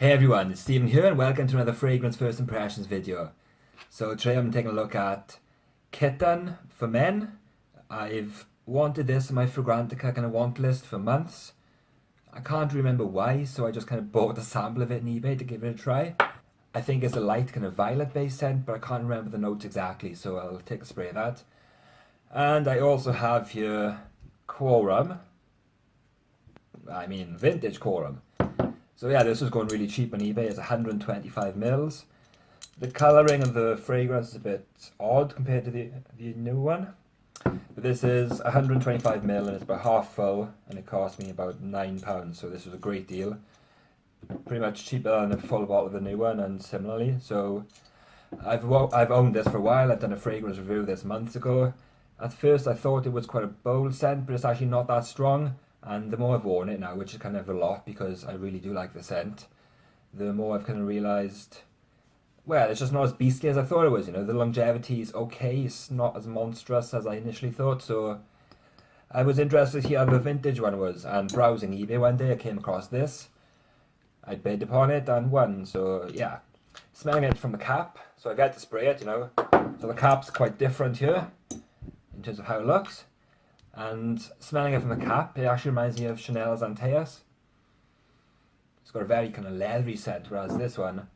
Hey everyone, it's Stephen here and welcome to another Fragrance First Impressions video. So today I'm taking a look at Kiton Men. I've wanted this on my Fragrantica kind of want list for months. I can't remember why, so I just kind of bought a sample of it on eBay to give it a try. I think it's a light kind of violet based scent, but I can't remember the notes exactly, so I'll take a spray of that. And I also have here Quorum. Vintage Quorum. So yeah, this was going really cheap on eBay. It's 125 mils. The colouring of the fragrance is a bit odd compared to the new one. But this is 125 mil and it's about half full and it cost me about £9. So this was a great deal. Pretty much cheaper than a full bottle of the new one and similarly. So I've owned this for a while. I've done a fragrance review this months ago. At first I thought it was quite a bold scent, but it's actually not that strong. And the more I've worn it now, which is kind of a lot because I really do like the scent, the more I've kind of realised, well, it's just not as beastly as I thought it was. You know, the longevity is okay, it's not as monstrous as I initially thought. So I was interested to hear how the vintage one was, and browsing eBay one day I came across this. I bid upon it and won, so yeah. Smelling it from the cap, so I get to spray it, you know. So the cap's quite different here in terms of how it looks. And smelling it from the cap, it actually reminds me of Chanel's Antaeus. It's got a very kind of leathery scent, whereas this one,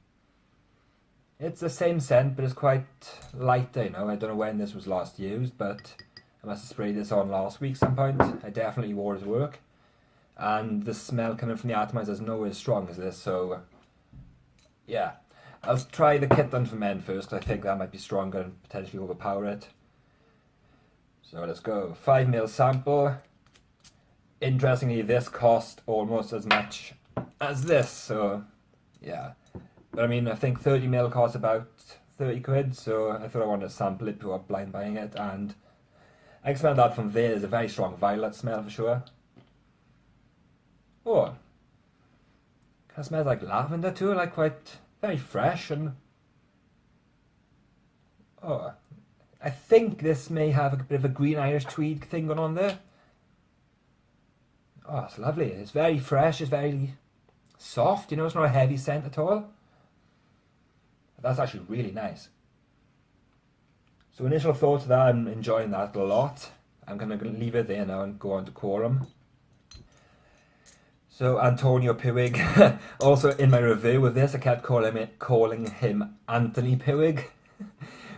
it's the same scent, but it's quite lighter, you know. I don't know when this was last used, but I must have sprayed this on last week some point. I definitely wore it to work. And the smell coming from the atomizer is nowhere as strong as this, so yeah. I'll try the Kiton Men first, because I think that might be stronger and potentially overpower it. So let's go. 5 ml sample. Interestingly, this cost almost as much as this, so yeah. But I mean, I think 30 ml costs about 30 quid, so I thought I wanted to sample it before blind buying it, and I can smell that from there. There's a very strong violet smell for sure. Oh, kind of smells like lavender too, like quite very fresh and oh. I think this may have a bit of a green Irish tweed thing going on there. Oh, it's lovely. It's very fresh. It's very soft. You know, it's not a heavy scent at all. That's actually really nice. So initial thoughts of that, I'm enjoying that a lot. I'm going to leave it there now and go on to Quorum. So Antonio Puig, also in my review of this, I kept calling him Anthony Puig.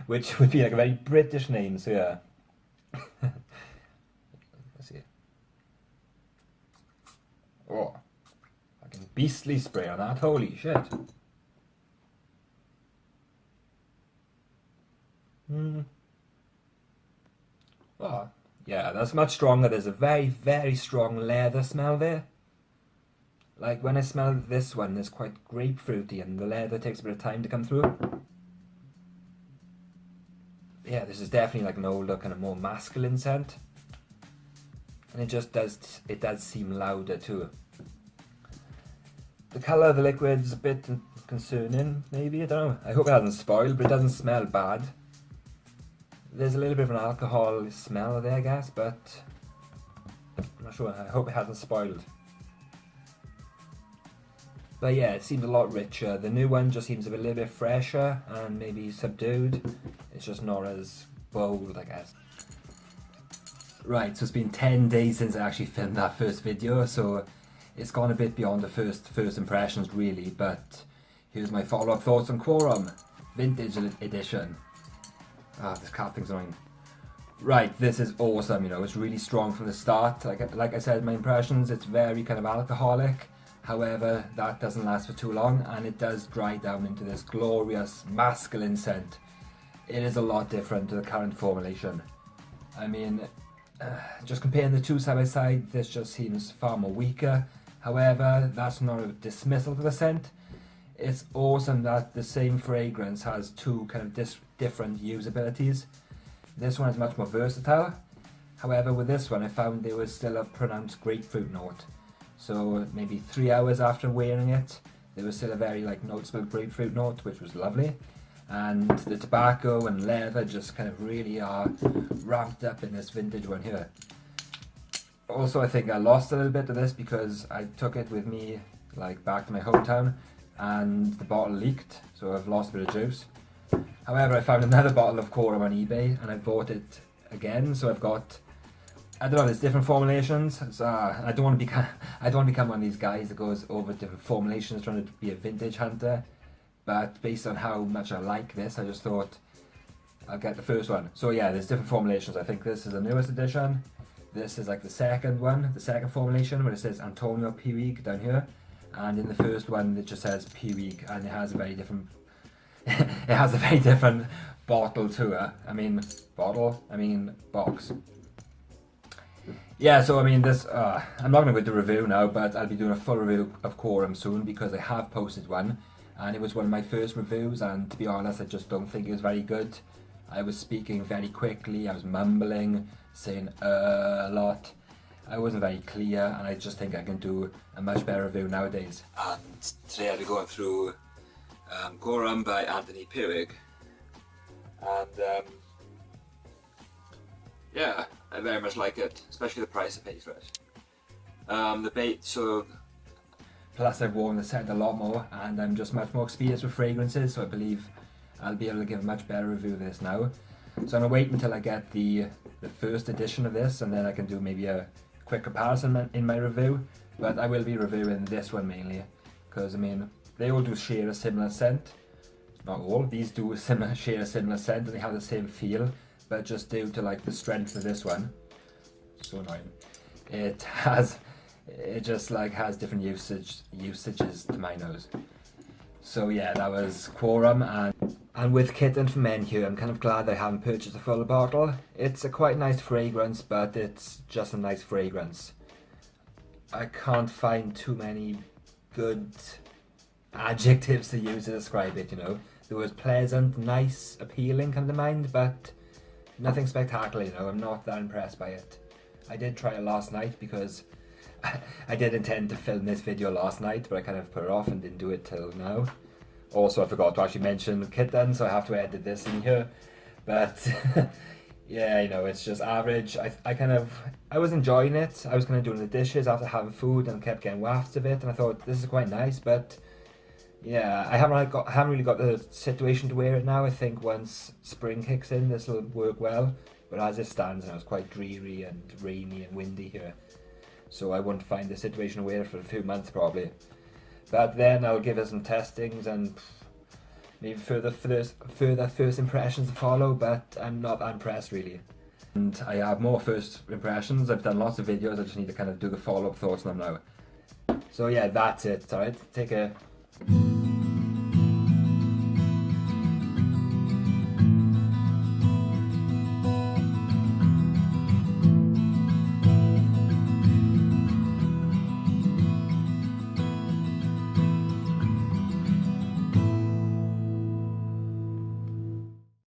Which would be like a very British name, so yeah. Let's see. Oh, fucking beastly spray on that, holy shit. Oh, yeah, that's much stronger. There's a very, very strong leather smell there. Like when I smell this one, it's quite grapefruity and the leather takes a bit of time to come through. Yeah, this is definitely like an older, kind of more masculine scent. And it does seem louder too. The colour of the liquid's a bit concerning, maybe, I don't know. I hope it hasn't spoiled, but it doesn't smell bad. There's a little bit of an alcohol smell there, I guess, but I'm not sure. I hope it hasn't spoiled. But yeah, it seems a lot richer. The new one just seems a little bit fresher and maybe subdued. It's just not as bold, I guess. Right, so it's been 10 days since I actually filmed that first video, so it's gone a bit beyond the first impressions really, but here's my follow-up thoughts on Quorum, Vintage Edition. Ah, this cap thing's annoying. Right, this is awesome, you know, it's really strong from the start. Like I said, my impressions, it's very kind of alcoholic. However, that doesn't last for too long and it does dry down into this glorious masculine scent. It is a lot different to the current formulation. I mean, just comparing the two side by side, this just seems far more weaker. However, that's not a dismissal of the scent. It's awesome that the same fragrance has two kind of different usabilities. This one is much more versatile. However, with this one I found there was still a pronounced grapefruit note. So maybe 3 hours after wearing it, there was still a very like noticeable grapefruit note, which was lovely. And the tobacco and leather just kind of really are ramped up in this vintage one here. Also, I think I lost a little bit of this because I took it with me like back to my hometown and the bottle leaked, so I've lost a bit of juice. However, I found another bottle of Quorum on eBay and I bought it again, so I've got, I don't know, there's different formulations. So I don't want to become one of these guys that goes over different formulations trying to be a vintage hunter. But based on how much I like this, I just thought I'll get the first one. So yeah, there's different formulations. I think this is the newest edition. This is like the second one, the second formulation, where it says Antonio Puig down here. And in the first one, it just says Puig, and it has a very different, it has a very different bottle to it. Box. Yeah, so I mean this, I'm not going to go do a review now, but I'll be doing a full review of Quorum soon because I have posted one. And it was one of my first reviews, and to be honest, I just don't think it was very good. I was speaking very quickly, I was mumbling, saying a lot. I wasn't very clear, and I just think I can do a much better review nowadays. And today I'll be going through Quorum by Antonio Puig. And yeah, I very much like it, especially the price I paid for it. The bait, so plus I've worn the scent a lot more and I'm just much more experienced with fragrances, so I believe I'll be able to give a much better review of this now. So I'm going to wait until I get the first edition of this, and then I can do maybe a quick comparison in my review. But I will be reviewing this one mainly because I mean they all do share a similar scent. Not all, these do share a similar scent and they have the same feel, but just due to like the strength of this one, so annoying, it just like has different usages to my nose. So yeah, that was Quorum, and with Kiton Men here, I'm kind of glad I haven't purchased a full bottle. It's a quite nice fragrance, but it's just a nice fragrance. I can't find too many good adjectives to use to describe it, you know. There was pleasant, nice, appealing come to mind, but nothing spectacular, you know. I'm not that impressed by it. I did try it last night because I did intend to film this video last night, but I kind of put it off and didn't do it till now. Also, I forgot to actually mention Kiton, so I have to edit this in here. But yeah, you know, it's just average. I was enjoying it. I was kind of doing the dishes after having food and kept getting wafts of it, and I thought this is quite nice. But yeah, I haven't really got the situation to wear it now. I think once spring kicks in, this will work well. But as it stands now, it's quite dreary and rainy and windy here. So I won't find the situation to wear it for a few months probably. But then I'll give it some testings and maybe further first impressions to follow, but I'm not that impressed really. And I have more first impressions. I've done lots of videos, I just need to kind of do the follow-up thoughts on them now. So yeah, that's it, alright? Take care.